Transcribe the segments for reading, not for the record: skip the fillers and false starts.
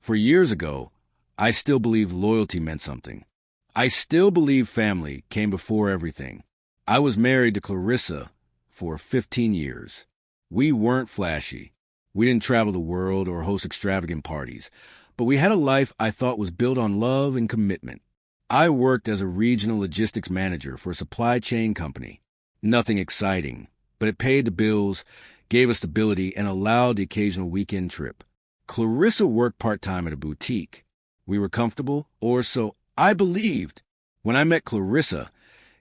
For years ago, I still believed loyalty meant something. I still believe family came before everything. I was married to Clarissa for 15 years. We weren't flashy. We didn't travel the world or host extravagant parties, but we had a life I thought was built on love and commitment. I worked as a regional logistics manager for a supply chain company. Nothing exciting, but it paid the bills, gave us stability, and allowed the occasional weekend trip. Clarissa worked part-time at a boutique. We were comfortable, or so I believed. When I met Clarissa,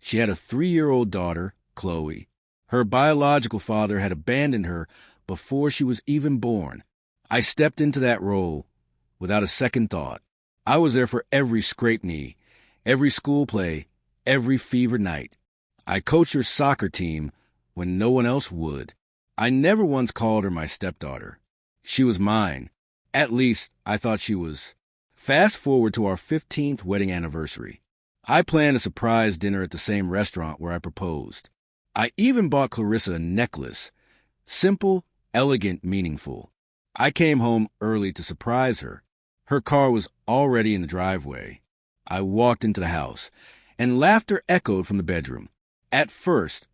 she had a 3-year-old daughter, Chloe. Her biological father had abandoned her before she was even born. I stepped into that role without a second thought. I was there for every scraped knee, every school play, every fever night. I coached her soccer team when no one else would. I never once called her my stepdaughter. She was mine. At least, I thought she was. Fast forward to our 15th wedding anniversary. I planned a surprise dinner at the same restaurant where I proposed. I even bought Clarissa a necklace. Simple, elegant, meaningful. I came home early to surprise her. Her car was already in the driveway. I walked into the house, and laughter echoed from the bedroom. At first,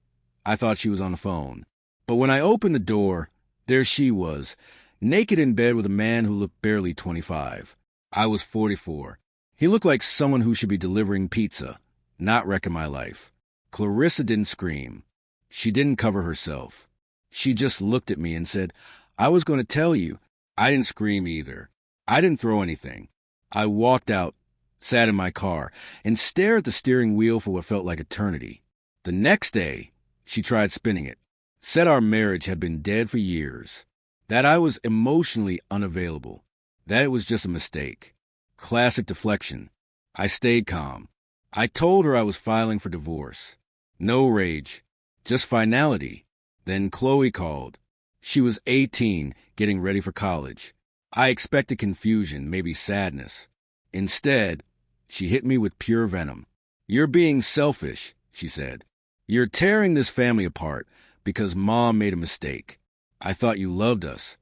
I thought she was on the phone. But when I opened the door, there she was, naked in bed with a man who looked barely 25. I was 44. He looked like someone who should be delivering pizza, not wrecking my life. Clarissa didn't scream. She didn't cover herself. She just looked at me and said, "I was going to tell you." I didn't scream either. I didn't throw anything. I walked out, sat in my car, and stared at the steering wheel for what felt like eternity. The next day, she tried spinning it, said our marriage had been dead for years, that I was emotionally unavailable, that it was just a mistake. Classic deflection. I stayed calm. I told her I was filing for divorce. No rage, just finality. Then Chloe called. She was 18, getting ready for college. I expected confusion, maybe sadness. Instead, she hit me with pure venom. "You're being selfish," she said. "You're tearing this family apart because Mom made a mistake. I thought you loved us."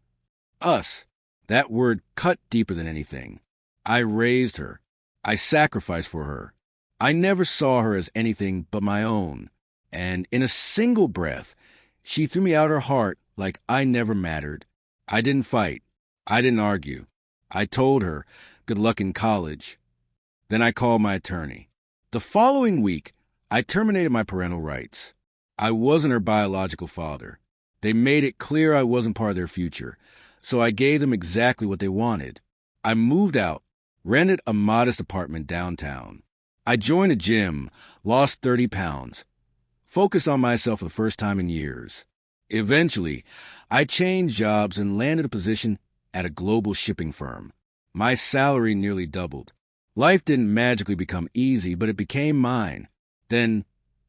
Us. That word cut deeper than anything. I raised her. I sacrificed for her. I never saw her as anything but my own. And in a single breath, she threw me out her heart like I never mattered. I didn't fight. I didn't argue. I told her, good luck in college. Then I called my attorney. The following week, I terminated my parental rights. I wasn't her biological father. They made it clear I wasn't part of their future, so I gave them exactly what they wanted. I moved out, rented a modest apartment downtown. I joined a gym, lost 30 pounds, focused on myself for the first time in years. Eventually, I changed jobs and landed a position at a global shipping firm. My salary nearly doubled. Life didn't magically become easy, but it became mine. Then,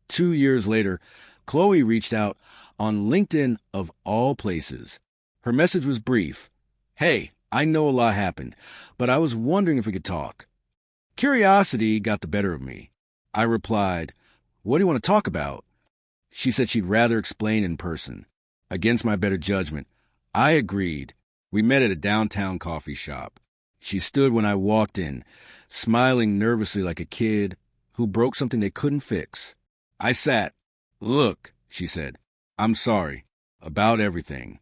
2 years later, Chloe reached out on LinkedIn of all places. Her message was brief. "Hey, I know a lot happened, but I was wondering if we could talk." Curiosity got the better of me. I replied, "What do you want to talk about?" She said she'd rather explain in person. Against my better judgment, I agreed. We met at a downtown coffee shop. She stood when I walked in, smiling nervously like a kid who broke something they couldn't fix. I sat. "Look," she said, "I'm sorry. About everything."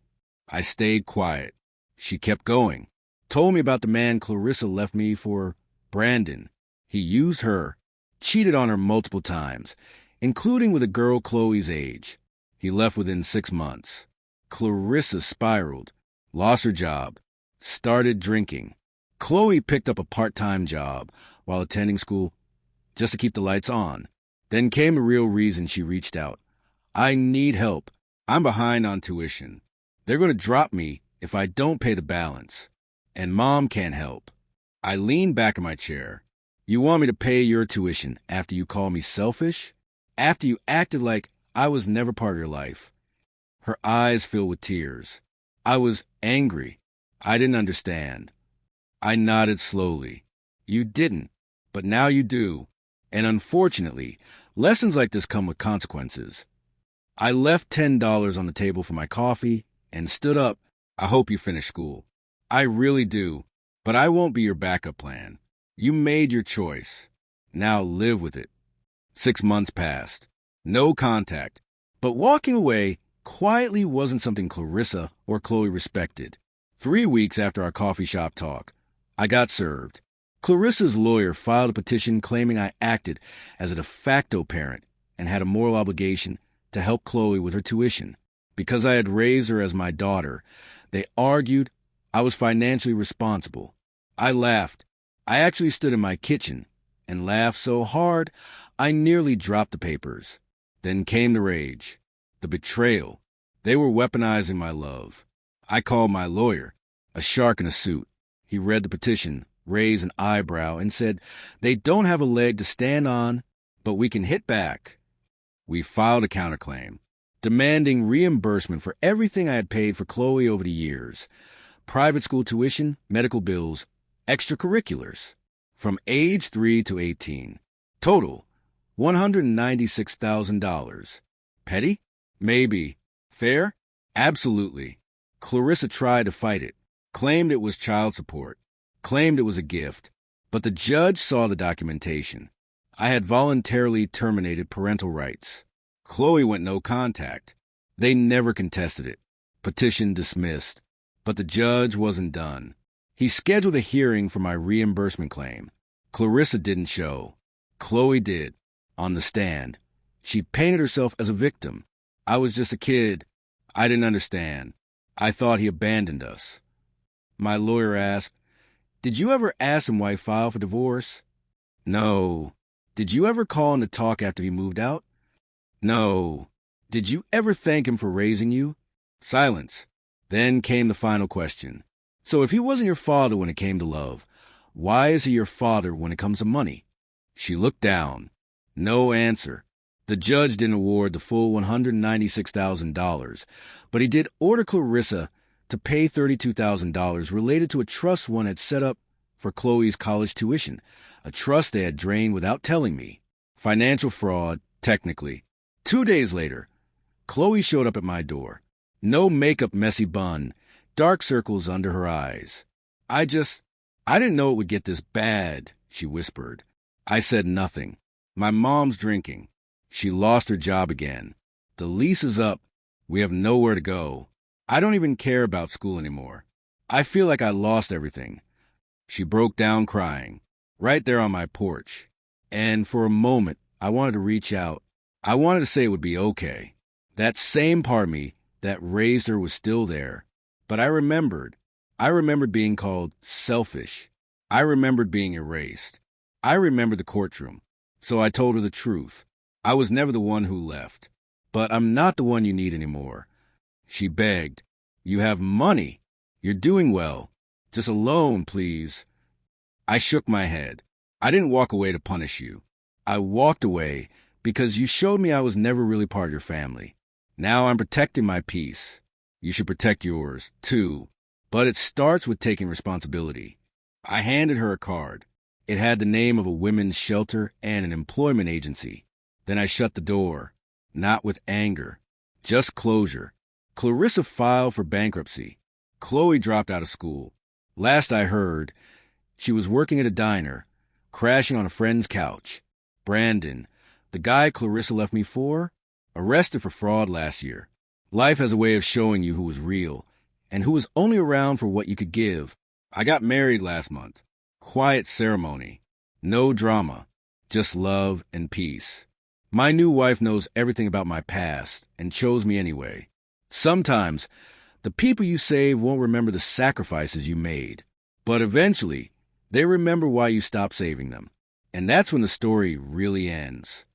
I stayed quiet. She kept going. Told me about the man Clarissa left me for, Brandon. He used her, cheated on her multiple times, including with a girl Chloe's age. He left within 6 months. Clarissa spiraled, lost her job, started drinking. Chloe picked up a part-time job while attending school just to keep the lights on. Then came the real reason she reached out. "I need help. I'm behind on tuition. They're going to drop me if I don't pay the balance. And Mom can't help." I leaned back in my chair. "You want me to pay your tuition after you call me selfish? After you acted like I was never part of your life?" Her eyes filled with tears. I was angry. I didn't understand. I nodded slowly. "You didn't, but now you do. And unfortunately, lessons like this come with consequences." I left $10 on the table for my coffee and stood up. "I hope you finish school. I really do. But I won't be your backup plan. You made your choice. Now live with it. 6 months passed. No contact. But walking away quietly wasn't something Clarissa or Chloe respected. 3 weeks after our coffee shop talk, I got served. Clarissa's lawyer filed a petition claiming I acted as a de facto parent and had a moral obligation to help Chloe with her tuition. Because I had raised her as my daughter, they argued I was financially responsible. I laughed. I actually stood in my kitchen and laughed so hard I nearly dropped the papers. Then came the rage, the betrayal. They were weaponizing my love. I called my lawyer, a shark in a suit. He read the petition, raised an eyebrow, and said, "They don't have a leg to stand on, but we can hit back." We filed a counterclaim, demanding reimbursement for everything I had paid for Chloe over the years: private school tuition, medical bills, extracurriculars, from age 3 to 18. Total, $196,000. Petty? Maybe. Fair? Absolutely. Clarissa tried to fight it, claimed it was child support, claimed it was a gift, but the judge saw the documentation. I had voluntarily terminated parental rights. Chloe went no contact. They never contested it. Petition dismissed. But the judge wasn't done. He scheduled a hearing for my reimbursement claim. Clarissa didn't show. Chloe did, on the stand. She painted herself as a victim. I was just a kid. I didn't understand. I thought he abandoned us. My lawyer asked, "Did you ever ask him why he filed for divorce?" "No." "Did you ever call him to talk after he moved out?" "No." "Did you ever thank him for raising you?" Silence. Then came the final question. "So if he wasn't your father when it came to love, why is he your father when it comes to money?" She looked down. No answer. The judge didn't award the full $196,000, but he did order Clarissa to pay $32,000 related to a trust one had set up for Chloe's college tuition, a trust they had drained without telling me. Financial fraud, technically. 2 days later, Chloe showed up at my door. No makeup, messy bun, dark circles under her eyes. I didn't know it would get this bad," she whispered. I said nothing. "My mom's drinking. She lost her job again. The lease is up. We have nowhere to go. I don't even care about school anymore. I feel like I lost everything." She broke down crying, right there on my porch. And for a moment, I wanted to reach out. I wanted to say it would be okay. That same part of me that raised her was still there. But I remembered being called selfish. I remembered being erased. I remembered the courtroom. So I told her the truth. I was never the one who left. "But I'm not the one you need anymore." She begged. "You have money. You're doing well. Just a loan, please." I shook my head. "I didn't walk away to punish you. I walked away because you showed me I was never really part of your family. Now I'm protecting my peace. You should protect yours, too. But it starts with taking responsibility." I handed her a card. It had the name of a women's shelter and an employment agency. Then I shut the door. Not with anger, just closure. Clarissa filed for bankruptcy. Chloe dropped out of school. Last I heard, she was working at a diner, crashing on a friend's couch. Brandon, the guy Clarissa left me for, arrested for fraud last year. Life has a way of showing you who was real and who was only around for what you could give. I got married last month. Quiet ceremony. No drama. Just love and peace. My new wife knows everything about my past and chose me anyway. Sometimes, the people you save won't remember the sacrifices you made. But eventually, they remember why you stopped saving them. And that's when the story really ends.